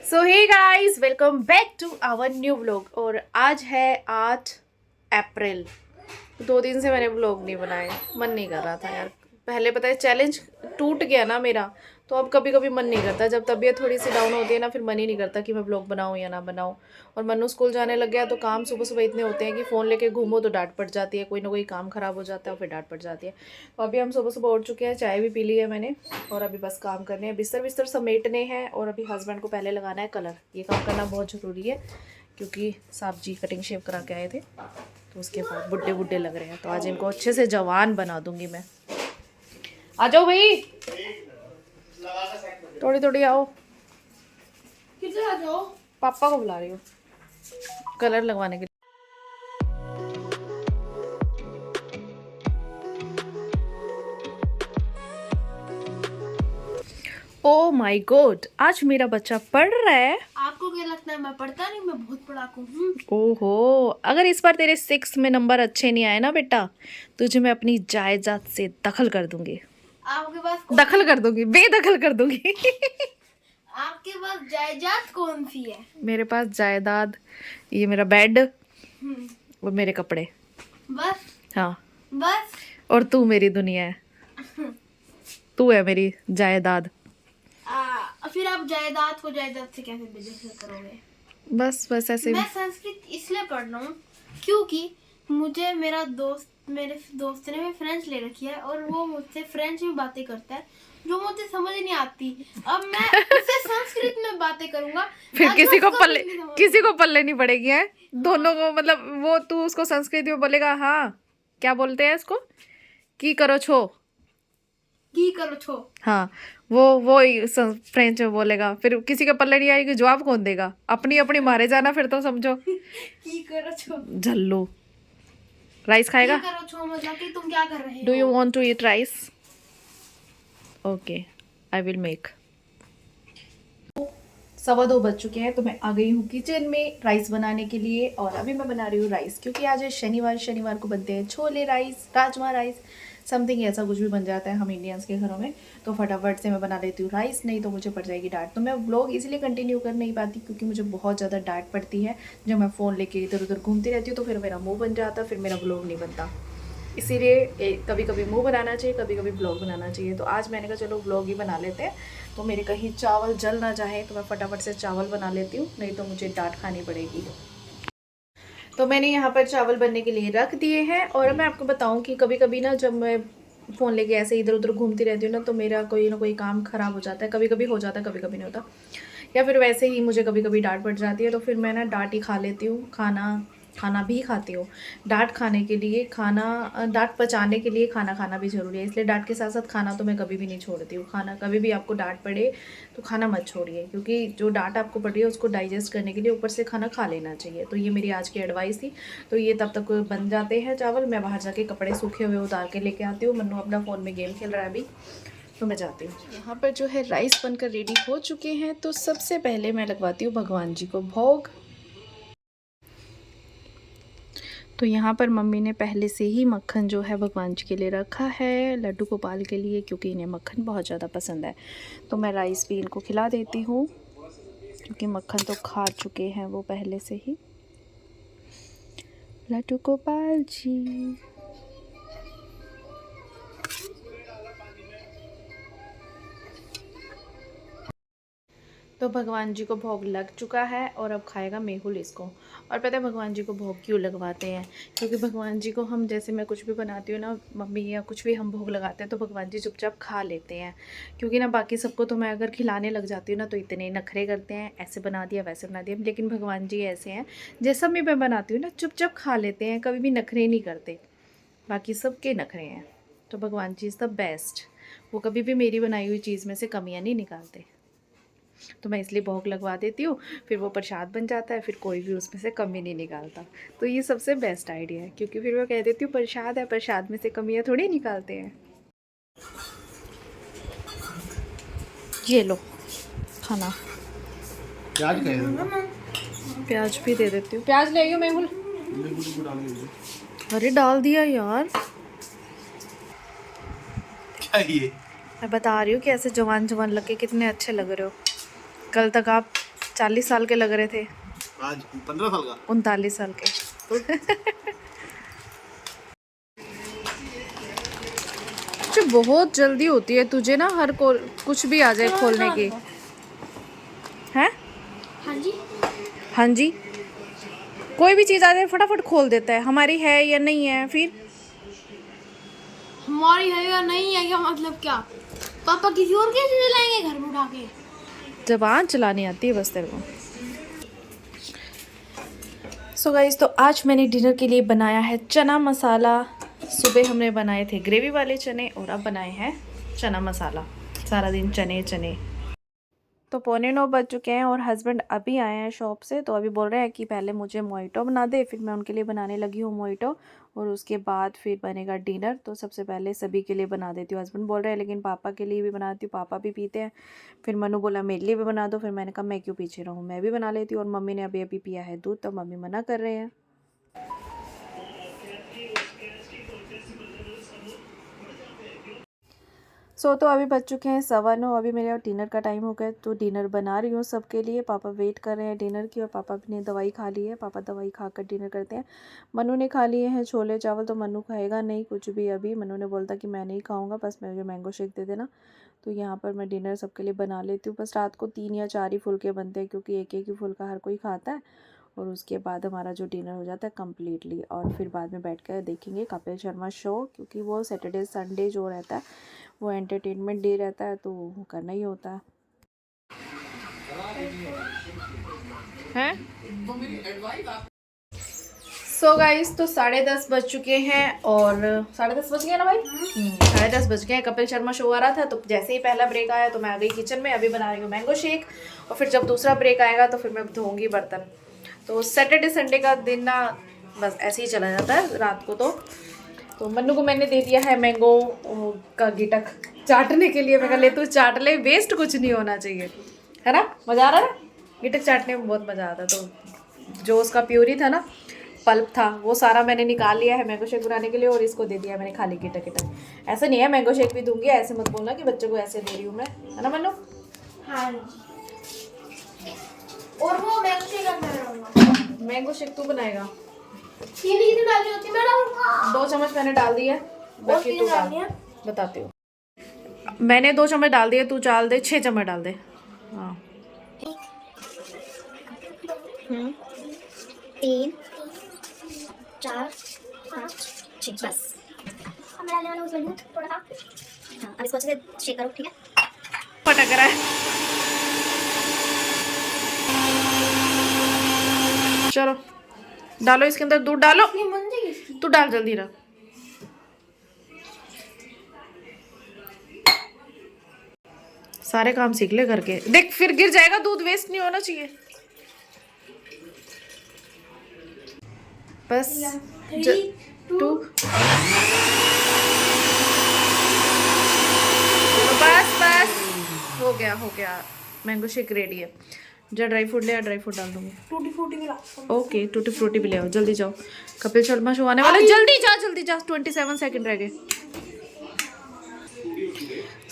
So hey guys, welcome back to our new vlog. और आज है 8 अप्रैल। 2 दिन से मैंने व्लॉग नहीं बनाए, मन नहीं कर रहा था यार। पहले पता है चैलेंज टूट गया ना मेरा, तो अब कभी कभी मन नहीं करता। जब तबीयत थोड़ी सी डाउन होती है ना, फिर मन ही नहीं करता कि मैं व्लॉग बनाऊं या ना बनाऊं। और मन्नू स्कूल जाने लग गया तो काम सुबह सुबह इतने होते हैं कि फ़ोन लेके घूमो तो डांट पड़ जाती है, कोई ना कोई काम ख़राब हो जाता है और फिर डांट पड़ जाती है। तो अभी हम सुबह सुबह उठ चुके हैं, चाय भी पी ली है मैंने, और अभी बस काम करने हैं, बिस्तर बिस्तर समेटने हैं। और अभी हस्बैंड को पहले लगाना है कलर। ये काम करना बहुत ज़रूरी है क्योंकि साहब जी कटिंग शेव करा के आए थे, तो उसके बाद बुड्ढे बुड्ढे लग रहे हैं। तो आज इनको अच्छे से जवान बना दूंगी मैं। आ जाओ भाई, थोड़ी थोड़ी आओ। किधर आ जाओ? पापा को बुला रही हूँ कलर लगवाने के लिए। ओ माय गॉड, आज मेरा बच्चा पढ़ रहा है। आपको क्या लगता है मैं पढ़ता नहीं? मैं बहुत पढ़ाकू हूँ। ओहो, अगर इस बार तेरे 6 में नंबर अच्छे नहीं आए ना बेटा, तुझे मैं अपनी जायदाद से दखल कर दूंगी। आपके पास दखल कर दूंगी, बेदखल कर दूंगी। आपके पास जायदाद कौन सी है? मेरे पास जायदाद, ये मेरा बेड हम्म, और मेरे कपड़े। बस हाँ, बस। और तू मेरी दुनिया है। तू है मेरी जायदाद। फिर आप जायदाद को जायदाद से कैसे बेदखल करोगे? बस बस ऐसे। मैं संस्कृत इसलिए पढ़ रहा हूँ क्योंकि मुझे मेरे दोस्त ने भी फ्रेंच ले रखी है और वो मुझसे फ्रेंच में बातें करता है जो मुझे समझ नहीं आती। अब मैं उससे संस्कृत में बातें करूंगा। फिर किसी को उसको पल्ले हिंदी समझ किसी को पल्ले नहीं पड़ेगी है दोनों को। मतलब वो तू उसको संस्कृत में बोलेगा, हाँ क्या बोलते हैं इसको, की करो छो। की करो छो। हाँ, वो फ्रेंच में बोलेगा, फिर किसी के पल्ले नहीं आएगी। जवाब कौन देगा? अपनी अपनी मारे जाना फिर तो समझो। की करो छो। झल्लू। राइस खाएगा? की करो छो मतलब कि तुम क्या कर रहे हो? Do you want to eat rice? Okay, I will make. 2:15 बज चुके हैं, तो मैं आ गई हूँ किचन में राइस बनाने के लिए। और अभी मैं बना रही हूँ राइस, क्योंकि आज है शनिवार। शनिवार को बनते हैं chole rice, rajma rice, something ऐसा कुछ भी बन जाता है हम इंडियंस के घरों में। तो फटाफट से मैं बना लेती हूँ राइस, नहीं तो मुझे पड़ जाएगी डांट। तो मैं व्लॉग इसलिए कंटिन्यू कर नहीं पाती क्योंकि मुझे बहुत ज़्यादा डांट पड़ती है जब मैं फ़ोन लेके इधर उधर घूमती रहती हूँ। तो फिर मेरा मुँह बन जाता, फिर मेरा व्लॉग नहीं बनता। इसीलिए कभी कभी मुंह बनाना चाहिए, कभी कभी ब्लॉग बनाना चाहिए। तो आज मैंने कहा चलो ब्लॉग ही बना लेते हैं। तो मेरे कहीं चावल जल ना जाए तो मैं फटाफट से चावल बना लेती हूँ, नहीं तो मुझे डांट खानी पड़ेगी। तो मैंने यहाँ पर चावल बनने के लिए रख दिए हैं। और मैं आपको बताऊँ कि कभी कभी ना जब मैं फ़ोन लेके ऐसे इधर उधर घूमती रहती हूँ ना, तो मेरा कोई ना कोई काम ख़राब हो जाता है। कभी कभी हो जाता है, कभी कभी नहीं होता। या फिर वैसे ही मुझे कभी कभी डांट पड़ जाती है, तो फिर मैं ना डांट ही खा लेती हूँ। खाना भी खाती हूँ। डांट खाने के लिए डांट पचाने के लिए खाना खाना भी ज़रूरी है। इसलिए डांट के साथ साथ खाना तो मैं कभी भी नहीं छोड़ती हूँ। खाना कभी भी आपको डांट पड़े तो खाना मत छोड़िए, क्योंकि जो डांट आपको पड़ रही है उसको डाइजेस्ट करने के लिए ऊपर से खाना खा लेना चाहिए। तो ये मेरी आज की एडवाइस थी। तो ये तब तक बन जाते हैं चावल। मैं बाहर जाके कपड़े सूखे हुए उतार के लेके आती हूँ। मन्नू अपना फ़ोन में गेम खेल रहा है अभी, तो मैं जाती हूँ। यहाँ पर जो है राइस बनकर रेडी हो चुके हैं। तो सबसे पहले मैं लगवाती हूँ भगवान जी को भोग। तो यहाँ पर मम्मी ने पहले से ही मक्खन जो है भगवान जी के लिए रखा है, लड्डू गोपाल के लिए, क्योंकि इन्हें मक्खन बहुत ज़्यादा पसंद है। तो मैं राइस भी इनको खिला देती हूँ, क्योंकि मक्खन तो खा चुके हैं वो पहले से ही। लड्डू गोपाल जी। तो भगवान जी को भोग लग चुका है और अब खाएगा मेहुल इसको। और पता है भगवान जी को भोग क्यों लगवाते हैं? क्योंकि भगवान जी को हम, जैसे मैं कुछ भी बनाती हूँ ना मम्मी, या कुछ भी हम भोग लगाते हैं तो भगवान जी चुपचाप खा लेते हैं। क्योंकि ना बाकी सबको तो मैं अगर खिलाने लग जाती हूँ ना तो इतने नखरे करते हैं, ऐसे बना दिया वैसे बना दिया। लेकिन भगवान जी ऐसे हैं, जैसा भी मैं बनाती हूँ ना चुपचाप खा लेते हैं, कभी भी नखरे नहीं करते। बाकी सबके नखरे हैं। तो भगवान जी इज़ द बेस्ट। वो कभी भी मेरी बनाई हुई चीज़ में से कमियाँ नहीं निकालते। तो मैं इसलिए भोग लगवा देती हूँ, फिर वो प्रसाद बन जाता है, फिर कोई भी उसमें से कमी नहीं निकालता। तो ये सबसे बेस्ट आइडिया है, क्योंकि फिर मैं कह देती हूँ प्रसाद है, प्रसाद में से कमियाँ थोड़ी निकालते हैं। ये लो खाना। प्याज प्याज भी दे देती हूँ। प्याज ले आइयो मेहुल। अरे डाल दिया यार। ये मैं बता रही हूँ कि ऐसे जवान जवान लग के कितने अच्छे लग रहे हो। कल तक आप 40 साल के लग रहे थे। आज 15 साल का। 39 साल के। जो बहुत जल्दी होती है तुझे ना, हर को कुछ भी आ जाए खोलने की। हैं? हाँ जी। हाँ जी, कोई भी चीज़ आ जाए फटाफट खोल देता है। हमारी है या नहीं है फिर? हमारी है या नहीं है, क्या मतलब क्या? पापा किसी और के चीज़ें लाएंगे घर में उठा के? जबान चलानी आती है बस तेरे को। सो गाइस, तो आज मैंने डिनर के लिए बनाया है चना मसाला। सुबह हमने बनाए थे ग्रेवी वाले चने और अब बनाए हैं चना मसाला। सारा दिन चने चने। तो 8:45 बज चुके हैं और हस्बैंड अभी आए हैं शॉप से, तो अभी बोल रहे हैं कि पहले मुझे मोइटो बना दे, फिर मैं उनके लिए बनाने लगी हूँ मोइटो और उसके बाद फिर बनेगा डिनर। तो सबसे पहले सभी के लिए बना देती हूँ। हस्बैंड बोल रहे हैं लेकिन पापा के लिए भी बनाती हूँ, पापा भी पीते हैं। फिर मनु बोला मेरे लिए भी बना दो, फिर मैंने कहा मैं क्यों पीछे रहूँ, मैं भी बना लेती हूँ। और मम्मी ने अभी अभी पिया है दूध, तो मम्मी मना कर रहे हैं। तो अभी बज चुके हैं 9:15। अभी मेरे डिनर का टाइम हो गया, तो डिनर बना रही हूँ सबके लिए। पापा वेट कर रहे हैं डिनर की और पापा ने दवाई खा ली है। पापा दवाई खाकर डिनर करते हैं। मनु ने खा लिए हैं छोले चावल, तो मनु खाएगा नहीं कुछ भी अभी। मनु ने बोलता कि मैं नहीं खाऊंगा, बस मुझे मैंगो शेक दे देना। तो यहाँ पर मैं डिनर सबके लिए बना लेती हूँ। बस रात को 3 या 4 ही फुलके बनते हैं, क्योंकि एक एक ही फुलका हर कोई खाता है। और उसके बाद हमारा जो डिनर हो जाता है कम्प्लीटली। और फिर बाद में बैठ कर देखेंगे कपिल शर्मा शो, क्योंकि वो सैटरडे संडे जो रहता है वो एंटरटेनमेंट डे रहता है, तो वो करना ही होता है। सो गाइस, तो 10:30 बज चुके हैं और 10:30 बज गए ना भाई? 10:30 बज गए। कपिल शर्मा शो आ रहा था, तो जैसे ही पहला ब्रेक आया तो मैं आ गई किचन में। अभी बना रही हूँ मैंगो शेक और फिर जब दूसरा ब्रेक आएगा तो फिर मैं धोऊंगी बर्तन। तो सैटरडे संडे का दिन ना बस ऐसे ही चला जाता है रात को। तो मन्नू को मैंने दे दिया है मैंगो का गिटक चाटने के लिए। मैं कहा ले तू चाट ले, वेस्ट कुछ नहीं होना चाहिए, है ना? मज़ा आ रहा है ना? गिटक चाटने में बहुत मज़ा आता। तो जो उसका प्यूरी था ना, पल्प था, वो सारा मैंने निकाल लिया है मैंगो शेक बनाने के लिए और इसको दे दिया मैंने खाली गिटक गिटक। ऐसा नहीं है मैंगो शेक भी दूंगी, ऐसे मत बोलना कि बच्चों को ऐसे दे रही हूँ मैं, है ना मन्नू? हाँ जी। और वो मैंगो शेक अब मैं बनाऊंगा। मैंगो शेक तू बनाएगा? चीनी कितनी डालनी होती है? मैं डालूंगा 2 चम्मच मैंने डाल दिया, बाकी तू डाल। डालनी है? बताती हूँ। मैंने 2 चम्मच डाल दिए, तू डाल दे 6 चम्मच डाल दे। हाँ 3 4 5 6 बस। अब मैं डालने वाला हूँ उसमें दूध थोड़ा सा। हाँ, अब इसको अच्छे से शेक करो, ठीक है? फटक रहा है। चलो डालो इसके अंदर दूध डालो। ये मंजे किसकी? तू डाल जल्दी रहा। सारे काम सीख ले करके, देख फिर गिर जाएगा दूध, वेस्ट नहीं होना चाहिए। बस 3 2 बस बस हो गया मैंगो शेक रेडी है। जो ड्राई फ्रूट ले, ड्राई फ्रूट डाल दूंगी। टूटी फूटी मिला। ओके टूटी फ्रूटी भी ले आओ, जल्दी जाओ, कपिल शर्मा शो आने वाला। जल्दी जा 27 सेकंड रह गए।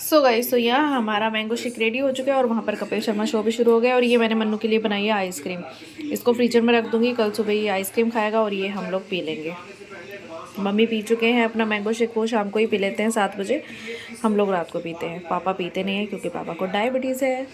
सो गाइस, तो यहाँ हमारा मैंगो शेक रेडी हो चुका है और वहाँ पर कपिल शर्मा शो भी शुरू हो गया। और ये मैंने मन्नू के लिए बनाई है आइसक्रीम, इसको फ्रीजर में रख दूँगी, कल सुबह ये आइसक्रीम खाएगा और ये हम लोग पी लेंगे। मम्मी पी चुके हैं अपना मैंगो शेक, वो शाम को ही पी लेते हैं 7 बजे, हम लोग रात को पीते हैं। पापा पीते नहीं हैं क्योंकि पापा को डायबिटीज़ है।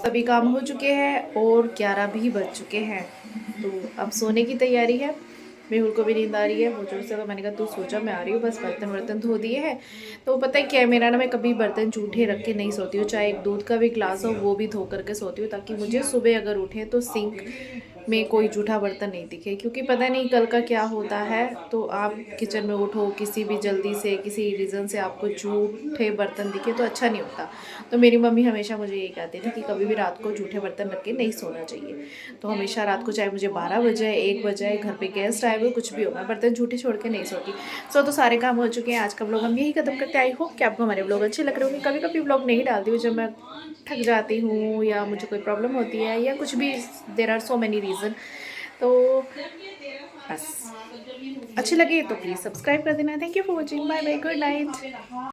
सभी काम हो चुके हैं और 11 भी बज चुके हैं, तो अब सोने की तैयारी है। मेहुल को भी नींद आ रही है बहुत जोर से, तो मैंने कहा तू सो जा, मैं आ रही हूँ, बस बर्तन धो दिए हैं। तो पता है क्या है मेरा ना, मैं कभी बर्तन जूठे रख के नहीं सोती हूँ, चाहे एक दूध का भी ग्लास हो वो भी धो करके सोती हूँ, ताकि मुझे सुबह अगर उठे तो सिंक में कोई जूठा बर्तन नहीं दिखे, क्योंकि पता नहीं कल का क्या होता है। तो आप किचन में उठो किसी भी जल्दी से किसी रीज़न से आपको जूठे बर्तन दिखे तो अच्छा नहीं होता। तो मेरी मम्मी हमेशा मुझे यही कहती थी कि कभी भी रात को जूठे बर्तन रख के नहीं सोना चाहिए। तो हमेशा रात को चाहे मुझे 12 बजे 1 बजे घर पे गेस्ट आए हुए कुछ भी हो, मैं बर्तन जूठे छोड़ के नहीं सोती। तो सारे काम हो चुके हैं, आज का व्लॉग हम यही खत्म करते। आई होप कि आपको हमारे व्लॉग अच्छे लग रहे होंगे। कभी कभी व्लॉग नहीं डालती हूँ जब मैं थक जाती हूँ या मुझे कोई प्रॉब्लम होती है या कुछ भी, there are so many reason. तो बस अच्छे लगे तो प्लीज़ सब्सक्राइब कर देना। Thank you for watching, bye bye, good night.